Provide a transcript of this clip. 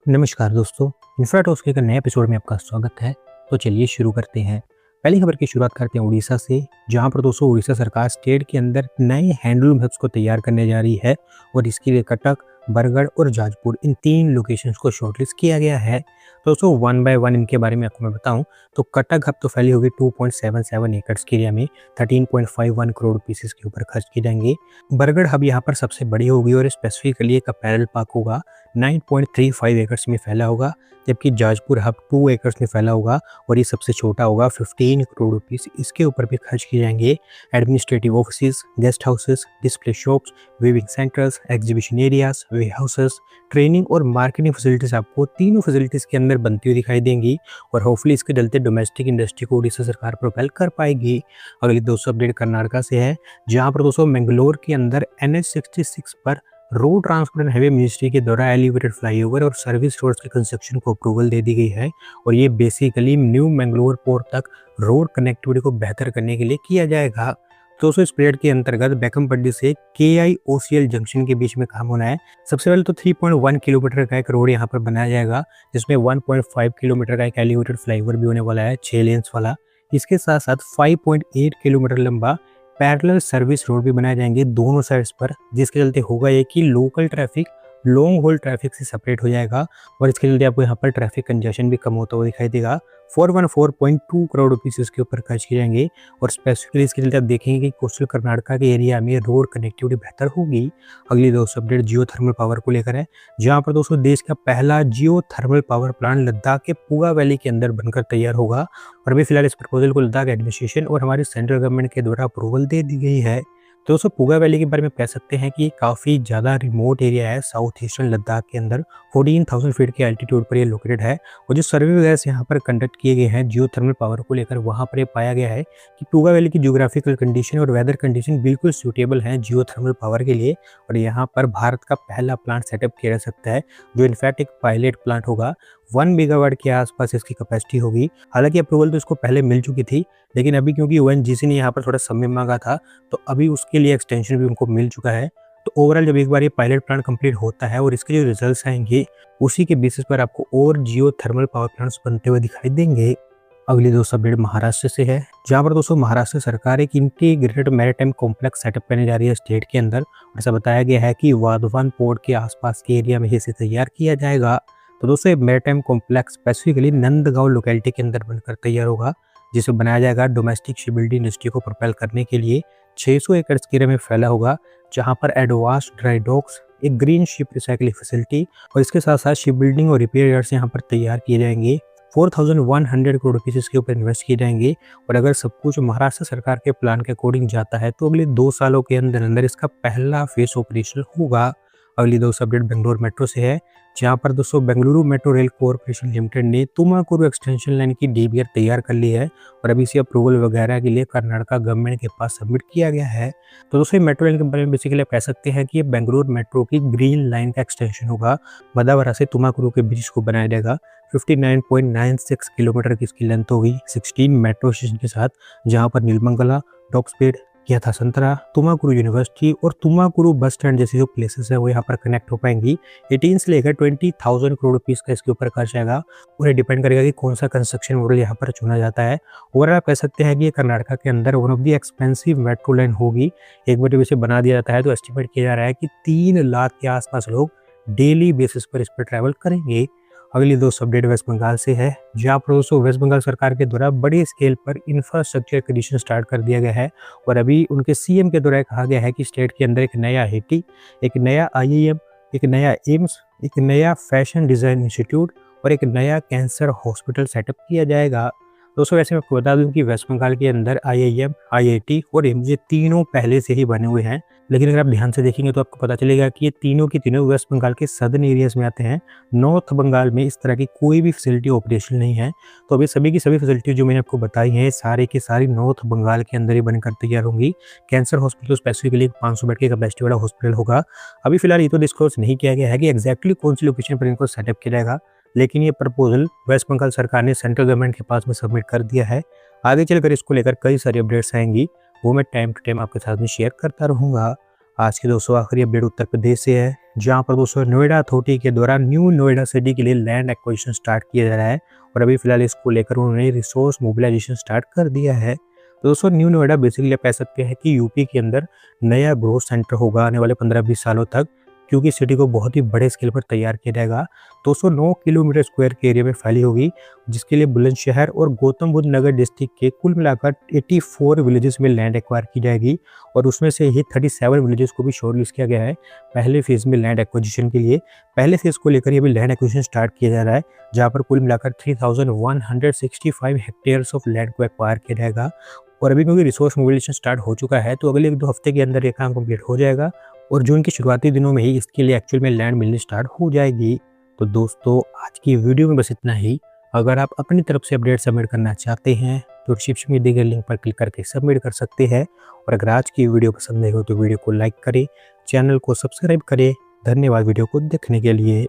नमस्कार दोस्तों, इन्फ्राटॉक्स के एक नए एपिसोड में आपका स्वागत है। तो चलिए शुरू करते हैं। पहली खबर की शुरुआत करते हैं उड़ीसा से, जहां पर दोस्तों उड़ीसा सरकार स्टेट के अंदर नए हैंडलूम हब्स को तैयार करने जा रही है और इसके लिए कटक, बरगढ़ और जाजपुर इन 3 लोकेशंस को शॉर्टलिस्ट किया गया है। तो दोस्तों वन बाय वन इनके बारे में आपको मैं बताऊं तो कटक हब तो फैली होगी 2.77 एकड़ के एरिया में 13.51 करोड़ पीसेस के ऊपर खर्च की जाएंगे। बरगढ़ हब यहाँ पर सबसे बड़ी होगी और स्पेसिफिकली एक अपैरल पार्क होगा, 9.35 एकर्स में फैला होगा, जबकि जाजपुर हब 2 एकर्स में फैला होगा और ये सबसे छोटा होगा, 15 करोड़ रुपीस इसके ऊपर भी खर्च किए जाएंगे। Administrative office, guest houses, display shops, weaving centres, exhibition areas, warehouses, training और मार्केटिंग फैसिलिटीज आपको तीनों फैसिलिटीज के अंदर बनती हुई दिखाई देंगी और होपफुली इसके चलते डोमेस्टिक इंडस्ट्री को उड़ीसा सरकार प्रोपेल कर पाएगी। अगली दोस्तों अपडेट कर्नाटका से है, जहां पर दोस्तों मैंगलोर के अंदर NH66 पर road transport and highway ministry के द्वारा एलिवेटेड फ्लाईओवर और सर्विस रोड्स के कंस्ट्रक्शन को अप्रूवल दे दी गई है और ये बेसिकली न्यू मैंगलोर पोर्ट तक रोड कनेक्टिविटी को बेहतर करने के लिए किया जाएगा। दोस्तों इस प्रोजेक्ट के अंतर्गत बेकमपट्टी से KIOCL जंक्शन के बीच में काम होना है। सबसे पहले तो 3.1 किलोमीटर का एक रोड यहाँ पर बनाया जाएगा, जिसमें 1.5 किलोमीटर का एक एलिवेटेड फ्लाईओवर भी होने वाला है, 6 लेन्स वाला। इसके साथ साथ 5.8 किलोमीटर लंबा पैरेलल सर्विस रोड भी बनाए जाएंगे दोनों साइड्स पर, जिसके चलते होगा ये कि local traffic long haul traffic से सेपरेट हो जाएगा और इसके चलते आपको यहाँ पर ट्रैफिक कंजेशन भी कम होता हुआ दिखाई देगा। 414.2 करोड़ रुपीस इसके ऊपर खर्च किए जाएंगे और स्पेसिफिकली इसके चलते आप देखेंगे कि कोस्टल कर्नाटका के एरिया में रोड कनेक्टिविटी बेहतर होगी। अगली दोस्तों अपडेट जियो थर्मल पावर को लेकर है, जहाँ पर दोस्तों देश का पहला जियो थर्मल पावर प्लांट लद्दाख के पुगा वैली के अंदर बनकर तैयार होगा और अभी फिलहाल इस प्रपोजल को लद्दाख एडमिनिस्ट्रेशन और हमारी सेंट्रल गवर्नमेंट के द्वारा अप्रूवल दे दी गई है। तो दोस्तों पुगा वैली के बारे में कह सकते हैं कि ये काफ़ी ज़्यादा रिमोट एरिया है साउथ ईस्टर्न लद्दाख के अंदर, 14,000 फीट के एल्टीट्यूड पर ये लोकेटेड है और जो सर्वे वगैरह यहाँ पर कंडक्ट किए गए हैं जियो थर्मल पावर को लेकर, वहाँ पर ये पाया गया है कि पुगा वैली की ज्योग्राफिकल कंडीशन और वेदर कंडीशन बिल्कुल सूटेबल हैं जियो थर्मल पावर के लिए और यहाँ पर भारत का पहला प्लांट सेटअप किया जा सकता है, जो इनफैक्ट एक पायलट प्लांट होगा। 1 मेगावाट के आसपास इसकी कैपेसिटी होगी। हालांकि अप्रूवल तो इसको पहले मिल चुकी थी, लेकिन अभी क्योंकि ONGC ने यहाँ पर थोड़ा समय मांगा था तो अभी उसके लिए एक्सटेंशन भी उनको मिल चुका है। तो ओवरऑल जब एक बार ये पायलट प्लांट कंप्लीट होता है और इसके जो रिजल्ट्स आएंगे उसी के बेसिस पर आपको और जियो थर्मल पावर प्लांट्स बनते हुए दिखाई देंगे। अगली दोस्तों अपडेट महाराष्ट्र से है, जहाँ पर दोस्तों महाराष्ट्र सरकार एक इंटीग्रेटेड मैरीटाइम कॉम्प्लेक्स सेटअप करने जा रही है स्टेट के अंदर और ऐसा बताया गया है कि वाधवान पोर्ट के आसपास के एरिया में इसे तैयार किया जाएगा। तो दोस्तों ये maritime complex specifically Nandgaon locality के अंदर बनकर तैयार होगा, जिसे बनाया जाएगा डोमेस्टिक शिप बिल्डिंग इंडस्ट्री को प्रोपेल करने के लिए। 600 एकड़ के एरिया में फैला होगा, जहां पर एडवांस ड्राई डॉक्स, एक ग्रीन शिप रिसाइकलिंग फैसिलिटी और इसके साथ साथ शिप बिल्डिंग और रिपेयर यार्ड्स यहाँ पर तैयार किए जाएंगे। 4,100 करोड़ रुपीस इसके ऊपर इन्वेस्ट किए जाएंगे और अगर सब कुछ महाराष्ट्र सरकार के प्लान के अकॉर्डिंग जाता है तो अगले 2 सालों के अंदर अंदर इसका पहला फेस ऑपरेशनल होगा। अगली दोस्तों अपडेट बेंगलोर मेट्रो से है, जहां पर दोस्तों Bengaluru metro rail corporation limited ने तुमाकुरु एक्सटेंशन लाइन की DBR तैयार कर ली है और अभी इसे अप्रूवल वगैरह के लिए कर्नाटका गवर्नमेंट के पास सबमिट किया गया है। तो दोस्तों मेट्रो रेल के बारे में बेसिकली आप कह सकते हैं कि ये बेंगलुरु मेट्रो की ग्रीन लाइन का एक्सटेंशन होगा। मदावरा से तुमाकुरु के बीच को बनाया जाएगा। 59.96 किलोमीटर की इसकी लेंथ होगी, 16 मेट्रो स्टेशन के साथ, जहाँ पर नीलमंगला, डॉक्सपेड, यथा संतरा, तुमाकुरु यूनिवर्सिटी और तुमाकुरु बस स्टैंड जैसी जो प्लेसेस है वो यहाँ पर कनेक्ट हो पाएंगी। 18 से लेकर 20,000 करोड़ रुपीस का इसके ऊपर खर्च आएगा और ये डिपेंड करेगा कि कौन सा कंस्ट्रक्शन मॉडल यहाँ पर चुना जाता है। ओवरऑल आप कह सकते हैं कि ये कर्नाटका के अंदर one of the expensive metro line होगी। एक बार जब इसे बना दिया जाता है तो एस्टिमेट किया जा रहा है कि 3 लाख के आसपास लोग डेली बेसिस पर इस पर ट्रैवल करेंगे। अगली दोस्तों अपडेट वेस्ट बंगाल से है, जहाँ पर दोस्तों वेस्ट बंगाल सरकार के द्वारा बड़ी स्केल पर इंफ्रास्ट्रक्चर क्रिएशन स्टार्ट कर दिया गया है और अभी उनके CM के द्वारा कहा गया है कि स्टेट के अंदर एक नया IIT, एक नया IIM, एक नया एम्स, एक नया फैशन डिज़ाइन इंस्टीट्यूट और एक नया कैंसर हॉस्पिटल सेटअप किया जाएगा। दोस्तों वैसे मैं आपको बता दूं कि वेस्ट बंगाल के अंदर IIM, IIT और एम्स ये तीनों पहले से ही बने हुए हैं, लेकिन अगर आप ध्यान से देखेंगे तो आपको पता चलेगा कि ये तीनों की तीनों वेस्ट बंगाल के सदर्न एरियाज में आते हैं। नॉर्थ बंगाल में इस तरह की कोई भी फैसिलिटी ऑपरेशनल नहीं है। तो अभी सभी की सभी फैसिलिटी जो मैंने आपको बताई हैं सारी की सारी नॉर्थ बंगाल के अंदर ही बनकर तैयार होंगी। कैंसर हॉस्पिटल स्पेसिफिकली 500 बेड की कैपेसिटी वाला हॉस्पिटल होगा। अभी फिलहाल ये तो डिस्क्लोज नहीं किया गया है कि एग्जैक्टली कौन सी लोकेशन पर इनको सेटअप किया जाएगा, लेकिन ये प्रपोजल वेस्ट बंगाल सरकार ने सेंट्रल गवर्नमेंट के पास में सबमिट कर दिया है। आगे चलकर इसको लेकर कई सारी अपडेट्स आएंगी, वो मैं टाइम टू टाइम आपके साथ में शेयर करता रहूँगा। आज के दोस्तों आखिरी अपडेट उत्तर प्रदेश से है, जहाँ पर दोस्तों नोएडा अथॉरिटी के द्वारा न्यू नोएडा सिटी के लिए लैंड एक्विजिशन स्टार्ट किया जा रहा है और अभी फिलहाल इसको लेकर उन्होंने रिसोर्स मोबिलाइजेशन स्टार्ट कर दिया है। तो दोस्तों न्यू नोएडा बेसिकली आप कह सकते हैं कि यूपी के अंदर नया ग्रोथ सेंटर होगा आने वाले 15-20 सालों तक, क्योंकि सिटी को बहुत ही बड़े स्केल पर तैयार किया जाएगा। 209 किलोमीटर स्क्वायर के एरिया में फैली होगी, जिसके लिए बुलंदशहर और गौतम बुद्ध नगर डिस्ट्रिक्ट के कुल मिलाकर 84 विलेजेस में लैंड एक्वायर की जाएगी और उसमें से ही 37 विलेजेस को भी शॉर्टलिस्ट किया गया है पहले फेज में लैंड एक्विजिशन के लिए। पहले फेज को लेकर ये भी लैंड एक्विजिशन स्टार्ट किया जा रहा है, जहाँ पर कुल मिलाकर 3165 हेक्टेयर्स ऑफ लैंड को एक्वायर किया जाएगा। और अभी क्योंकि रिसोर्स मोबिलाइजेशन स्टार्ट हो चुका है, तो अगले 1-2 हफ्ते के अंदर ये काम कंप्लीट हो जाएगा और जून के शुरुआती दिनों में ही इसके लिए एक्चुअल में लैंड मिलनी स्टार्ट हो जाएगी। तो दोस्तों आज की वीडियो में बस इतना ही। अगर आप अपनी तरफ से अपडेट सबमिट करना चाहते हैं तो डिस्क्रिप्शन में दिए गए लिंक पर क्लिक करके सबमिट कर सकते हैं। और अगर आज की वीडियो पसंद आई हो तो वीडियो को लाइक करें, चैनल को सब्सक्राइब करें। धन्यवाद वीडियो को देखने के लिए।